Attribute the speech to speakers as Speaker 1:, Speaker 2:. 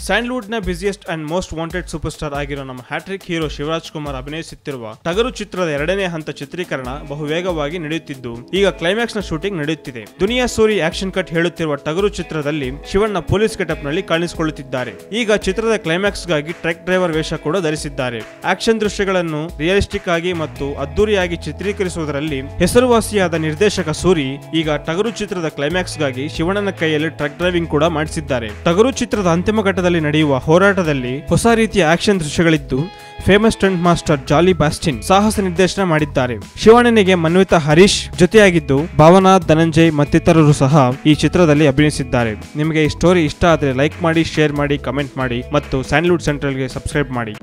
Speaker 1: Sandalwood ನ busiest and most wanted super star ಆಗಿರೋ ನಮ್ಮ ಹ್ಯಾಟ್ರಿಕ್ ಹೀರೋ ಶಿವರಾಜ್ಕುಮಾರ್ ಅಭಿನಯಿಸುತ್ತಿರುವ ಟಗರು ಚಿತ್ರದ 2ನೇ ಹಂತ ಚಿತ್ರೀಕರಣ ಬಹು ವೇಗವಾಗಿ ನಡೆಯುತ್ತಿದ್ದು ಈಗ ಕ್ಲೈಮ್ಯಾಕ್ಸ್ ನ ಶೂಟಿಂಗ್ ನಡೆಯುತ್ತಿದೆ. ದುನಿಯಾ ಸೂರಿ ಆಕ್ಷನ್ ಕಟ್ ಹೇಳುತ್ತಿರುವ ಟಗರು ಚಿತ್ರದಲ್ಲಿ ಶಿವಣ್ಣ ಪೊಲೀಸ್ ಗೆಟಪ್ ನಲ್ಲಿ ಕಾಣಿಸಿಕೊಳ್ಳುತ್ತಿದ್ದಾರೆ. ಈಗ ಚಿತ್ರದ ಕ್ಲೈಮ್ಯಾಕ್ಸ್ ಗಾಗಿ ಟ್ರಕ್ ಡ್ರೈವರ್ ವೇಷ ಕೂಡ ಧರಿಸಿದ್ದಾರೆ. ಆಕ್ಷನ್ ದೃಶ್ಯಗಳನ್ನು ರಿಯಲಿಸ್ಟಿಕ್ ಆಗಿ ಮತ್ತು ಅದ್ದೂರಿಯಾಗಿ ಚಿತ್ರೀಕರಿಸುವುದರಲ್ಲಿ ಹೆಸರುವಾಸಿಯಾದ ನಿರ್ದೇಶಕ ಸೂರಿ ಈಗ ಟಗರು ಚಿತ್ರದ ಕ್ಲೈಮ್ಯಾಕ್ಸ್ ಗಾಗಿ ಶಿವಣ್ಣನ ಕೈಯಲ್ಲಿ ಟ್ರಕ್ ಡ್ರೈವಿಂಗ್ ಕೂಡ ಮಾಡಿಸಿದ್ದಾರೆ. ಟಗರು ಚಿತ್ರದ ಅಂತಿಮ ಘಟ್ಟದಲ್ಲಿ ನಡೆಯುವ ಹೋರಾಟದಲ್ಲಿ ಹೊಸ ರೀತಿಯ ಆಕ್ಷನ್ ದೃಶ್ಯಗಳಿದ್ದು ಫೇಮಸ್ ಸ್ಟಂಟ್ ಮಾಸ್ಟರ್ ಜಾಲಿ ಬಾಸ್ಟಿನ್ ಸಾಹಸ ನಿರ್ದೇಶನ ಮಾಡಿದ್ದಾರೆ. ಶಿವಣ್ಣನಿಗೆ ಮನ್ವಿತಾ ಹರೀಶ್ ಜೊತೆಯಾಗಿದ್ದು ಭಾವನಾ, ಧನಂಜಯ್ ಮತ್ತಿತರರು ಸಹ ಈ ಚಿತ್ರದಲ್ಲಿ ಅಭಿನಯಿಸಿದ್ದಾರೆ. ನಿಮಗೆ ಈ ಸ್ಟೋರಿ ಇಷ್ಟ ಆದರೆ ಲೈಕ್ ಮಾಡಿ, ಶೇರ್ ಮಾಡಿ, ಕಮೆಂಟ್ ಮಾಡಿ ಮತ್ತು ಸ್ಯಾಂಡಲ್ವುಡ್ ಸೆಂಟ್ರಲ್ಗೆ ಸಬ್ಸ್ಕ್ರೈಬ್ ಮಾಡಿ.